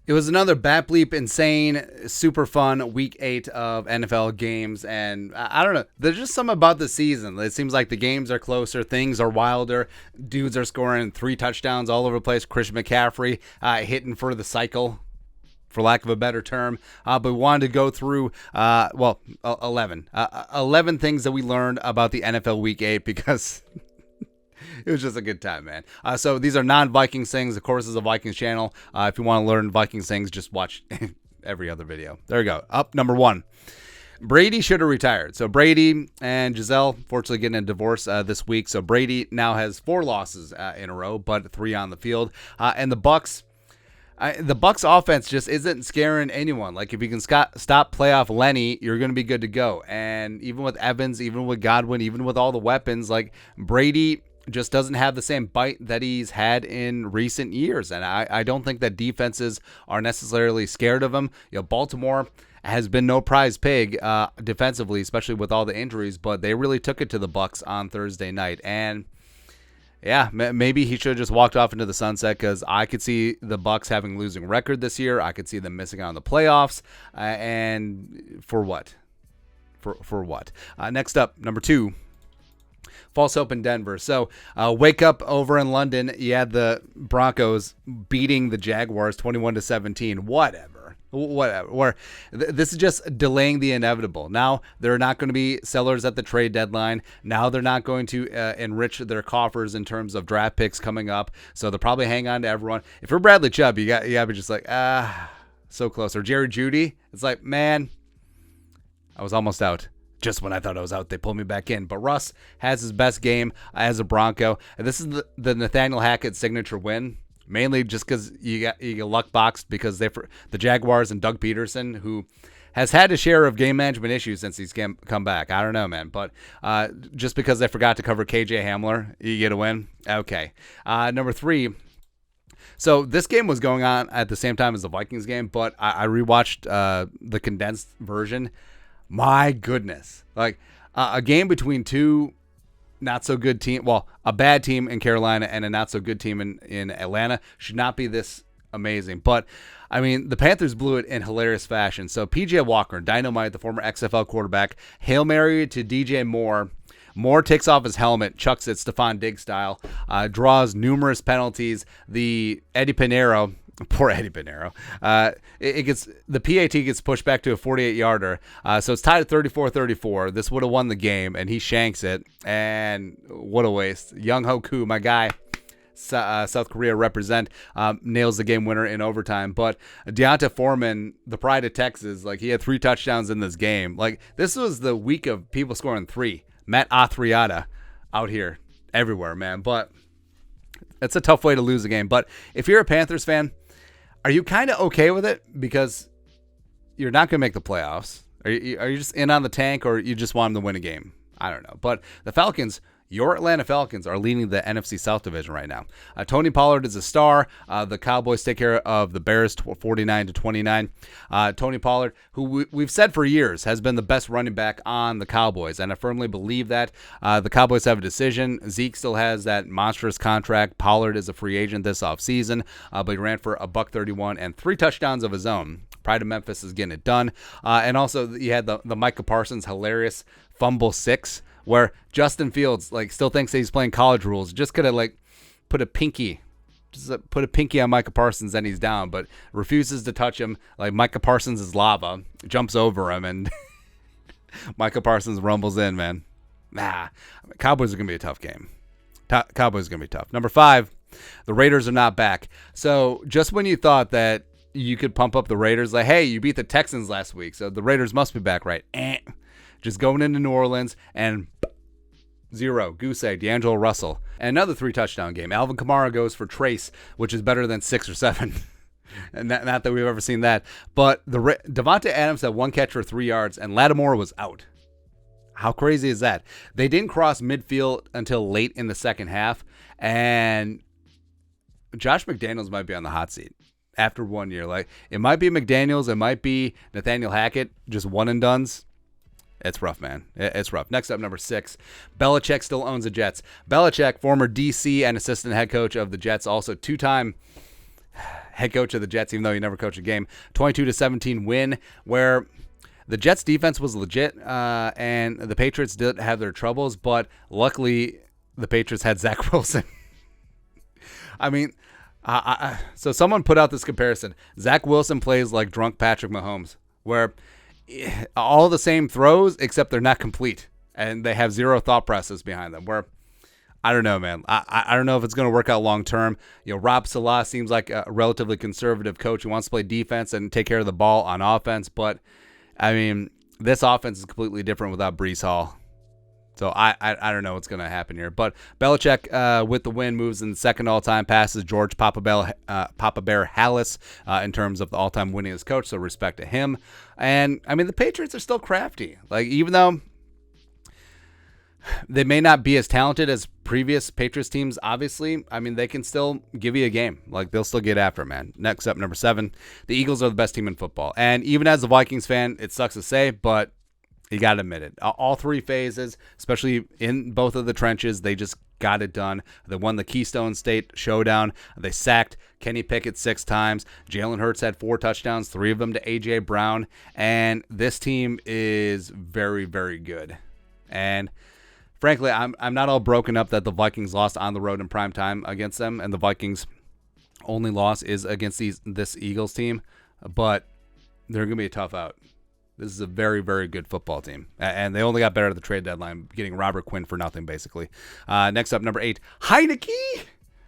It was another bat bleep, insane, super fun week 8 of NFL games. And I don't know. There's just something about the season. It seems like the games are closer. Things are wilder. Dudes are scoring 3 touchdowns all over the place. Christian McCaffrey hitting for the cycle, for lack of a better term. But we wanted to go through, 11. 11 things that we learned about the NFL week 8 because... it was just a good time, man. So these are non-Vikings things. Of course, it's a Vikings channel. If you want to learn Vikings things, just watch every other video. There we go. Up number 1. Brady should have retired. So Brady and Giselle, fortunately, getting a divorce this week. So Brady now has 4 losses in a row, but 3 on the field. And the Bucks offense just isn't scaring anyone. Like, if you can stop playoff Lenny, you're going to be good to go. And even with Evans, even with Godwin, even with all the weapons, like, Brady just doesn't have the same bite that he's had in recent years. And I don't think that defenses are necessarily scared of him. Baltimore has been no prize pig defensively, especially with all the injuries, but they really took it to the Bucks on Thursday night. And yeah, maybe he should have just walked off into the sunset, because I could see the Bucks having a losing record this year. I could see them missing out on the playoffs. And for what? For what? Next up, number 2. False hope in Denver. So wake up over in London. You had the Broncos beating the Jaguars 21-17. Whatever. This is just delaying the inevitable. Now they're not going to be sellers at the trade deadline. Now they're not going to enrich their coffers in terms of draft picks coming up. So they'll probably hang on to everyone. If you're Bradley Chubb, you got to be just like, so close. Or Jerry Jeudy. It's like, man, I was almost out. Just when I thought I was out, they pulled me back in. But Russ has his best game as a Bronco. And this is the Nathaniel Hackett signature win, mainly just because you get luck boxed because the Jaguars and Doug Peterson, who has had a share of game management issues since he's come back. I don't know, man. But just because they forgot to cover KJ Hamler, you get a win? Okay. Number 3. So this game was going on at the same time as the Vikings game, but I rewatched the condensed version. My goodness. Like, a game between 2 not so good team, well, a bad team in Carolina and a not so good team in Atlanta should not be this amazing. But I mean, the Panthers blew it in hilarious fashion. So PJ Walker, Dynamite, the former XFL quarterback, Hail Mary to DJ Moore. Moore takes off his helmet, chucks it Stephon Diggs style, draws numerous penalties. The Eddie Pinheiro, poor Eddie Pinheiro, the PAT gets pushed back to a 48-yarder. So it's tied at 34-34. This would have won the game, and he shanks it. And what a waste. Young Hoku, my guy, South Korea represent, nails the game winner in overtime. But Deonta Foreman, the pride of Texas, like, he had 3 touchdowns in this game. Like, this was the week of people scoring 3. Matt Athriata out here everywhere, man. But it's a tough way to lose a game. But if you're a Panthers fan, are you kind of okay with it? Because you're not going to make the playoffs. Are you just in on the tank, or you just want them to win a game? I don't know. But the Falcons, your Atlanta Falcons, are leading the NFC South division right now. Tony Pollard is a star. The Cowboys take care of the Bears 49-29. Tony Pollard, who we've said for years has been the best running back on the Cowboys, and I firmly believe that. The Cowboys have a decision. Zeke still has that monstrous contract. Pollard is a free agent this offseason, but he ran for $131 and 3 touchdowns of his own. Pride of Memphis is getting it done. And also, you had the Micah Parsons hilarious fumble 6, where Justin Fields still thinks that he's playing college rules. Just could have put a pinky on Micah Parsons and he's down, but refuses to touch him. Like, Micah Parsons is lava, jumps over him, and Micah Parsons rumbles in, man. Cowboys are gonna be a tough game. Cowboys are gonna be tough. Number 5, the Raiders are not back. So just when you thought that you could pump up the Raiders, like, hey, you beat the Texans last week, so the Raiders must be back, right? Just going into New Orleans and 0. Goose egg, D'Angelo Russell. And another 3 touchdown game. Alvin Kamara goes for Trace, which is better than 6 or 7. And not that we've ever seen that. But Devonta Adams had 1 catch for 3 yards, and Lattimore was out. How crazy is that? They didn't cross midfield until late in the second half. And Josh McDaniels might be on the hot seat after 1 year. Like, it might be McDaniels. It might be Nathaniel Hackett. Just one and dones. It's rough, man. It's rough. Next up, number 6. Belichick still owns the Jets. Belichick, former DC and assistant head coach of the Jets, also 2-time head coach of the Jets, even though he never coached a game. 22-17 win where the Jets defense was legit, and the Patriots did have their troubles, but luckily the Patriots had Zach Wilson. I mean, so someone put out this comparison. Zach Wilson plays like drunk Patrick Mahomes, where all the same throws, except they're not complete, and they have zero thought process behind them, where I don't know, man. I don't know if it's going to work out long term. Rob Salah seems like a relatively conservative coach who wants to play defense and take care of the ball on offense, but I mean, this offense is completely different without Breece Hall. So I don't know what's going to happen here. But Belichick, with the win, moves in second all-time, passes George Papa Bear Halas in terms of the all-time winningest coach, so respect to him. And, I mean, the Patriots are still crafty. Like, even though they may not be as talented as previous Patriots teams, obviously, I mean, they can still give you a game. Like, they'll still get after it, man. Next up, number 7, the Eagles are the best team in football. And even as a Vikings fan, it sucks to say, but you got to admit it. All three phases, especially in both of the trenches, they just got it done. They won the Keystone State Showdown. They sacked Kenny Pickett 6 times. Jalen Hurts had 4 touchdowns, 3 of them to A.J. Brown. And this team is very, very good. And frankly, I'm not all broken up that the Vikings lost on the road in prime time against them, and the Vikings' only loss is against this Eagles team. But they're going to be a tough out. This is a very, very good football team. And they only got better at the trade deadline, getting Robert Quinn for nothing, basically. Next up, number 8, Heineke.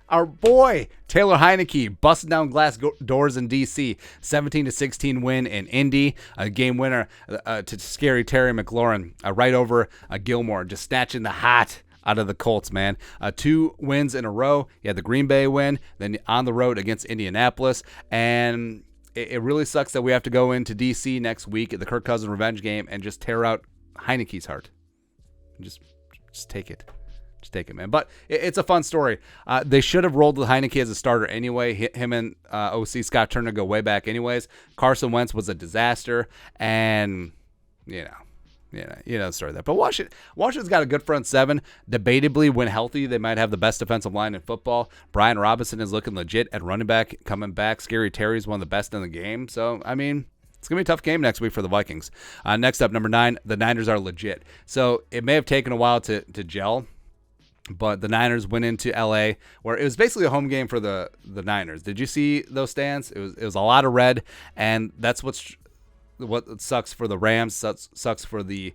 Our boy, Taylor Heineke, busting down glass doors in D.C. 17-16 win in Indy. A game winner to scary Terry McLaurin right over Gilmore, just snatching the hot out of the Colts, man. 2 wins in a row. He had the Green Bay win, then on the road against Indianapolis. And it really sucks that we have to go into D.C. next week at the Kirk Cousins revenge game and just tear out Heineke's heart. Just take it. Just take it, man. But it's a fun story. They should have rolled with Heineke as a starter anyway. Him and OC Scott Turner go way back anyways. Carson Wentz was a disaster. And, you know the story there. But Washington's got a good front 7. Debatably, when healthy, they might have the best defensive line in football. Brian Robinson is looking legit at running back, coming back. Scary Terry's one of the best in the game. So, I mean, it's going to be a tough game next week for the Vikings. Next up, number 9, the Niners are legit. So, it may have taken a while to gel, but the Niners went into L.A., where it was basically a home game for the Niners. Did you see those stands? It was a lot of red, and that's what sucks for the Rams, sucks for the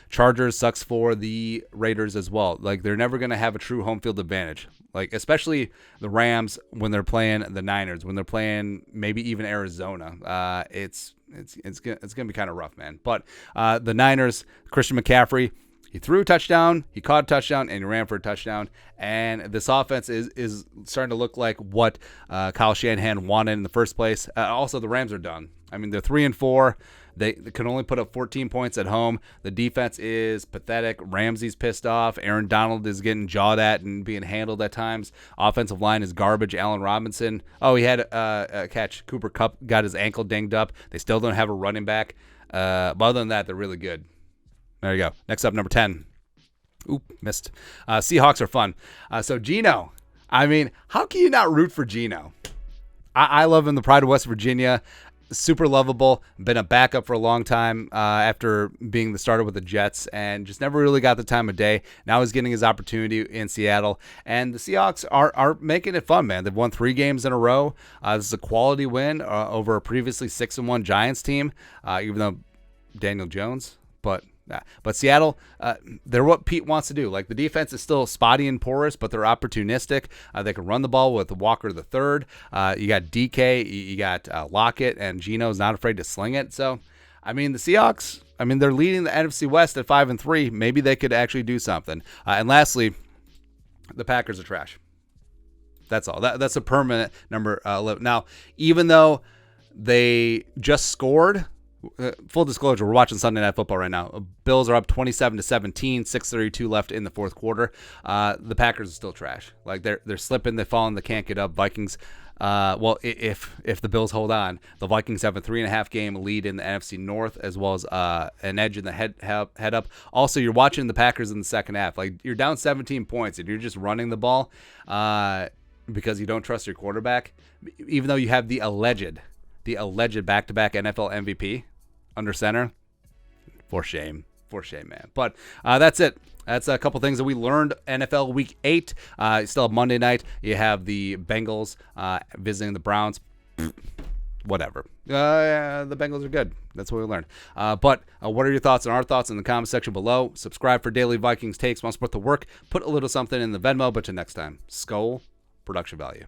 Chargers, sucks for the Raiders as well. Like, they're never going to have a true home field advantage. Like, especially the Rams when they're playing the Niners, when they're playing maybe even Arizona. It's going to be kind of rough, man. But the Niners, Christian McCaffrey, he threw a touchdown, he caught a touchdown, and he ran for a touchdown. And this offense is starting to look like what Kyle Shanahan wanted in the first place. Also, the Rams are done. I mean, they're 3-4. They can only put up 14 points at home. The defense is pathetic. Ramsey's pissed off. Aaron Donald is getting jawed at and being handled at times. Offensive line is garbage. Allen Robinson. Oh, he had a catch. Cooper Kupp got his ankle dinged up. They still don't have a running back. But other than that, they're really good. There you go. Next up, number 10. Oop, missed. Seahawks are fun. So Geno. I mean, how can you not root for Geno? I love him, the pride of West Virginia. Super lovable, been a backup for a long time after being the starter with the Jets, and just never really got the time of day. Now he's getting his opportunity in Seattle, and the Seahawks are making it fun, man. They've won 3 games in a row. This is a quality win over a previously 6-1 Giants team, even though Daniel Jones, but Seattle, they're what Pete wants to do. Like, the defense is still spotty and porous, but they're opportunistic. They can run the ball with Walker the third. You got DK, you got Lockett, and Geno's not afraid to sling it. So, I mean, the Seahawks, they're leading the NFC West at 5-3. Maybe they could actually do something. And lastly, the Packers are trash. That's all. That's a permanent number 11. Now, even though they just scored, full disclosure, we're watching Sunday Night Football right now. Bills are up 27-17, 6:32 left in the fourth quarter. The Packers are still trash. Like, they're slipping, they're falling, they can't get up. Vikings, if the Bills hold on, the Vikings have a 3.5 game lead in the NFC North, as well as an edge in the head up. Also, you're watching the Packers in the second half. Like, you're down 17 points and you're just running the ball. because you don't trust your quarterback, even though you have the alleged back-to-back NFL MVP under center. For shame, man. But that's it. That's a couple things that we learned NFL Week 8. You still have Monday night. You have the Bengals visiting the Browns. Whatever. The Bengals are good. That's what we learned. But what are your thoughts and our thoughts in the comment section below? Subscribe for daily Vikings takes. Want to support the work? Put a little something in the Venmo. But till next time, Skol, production value.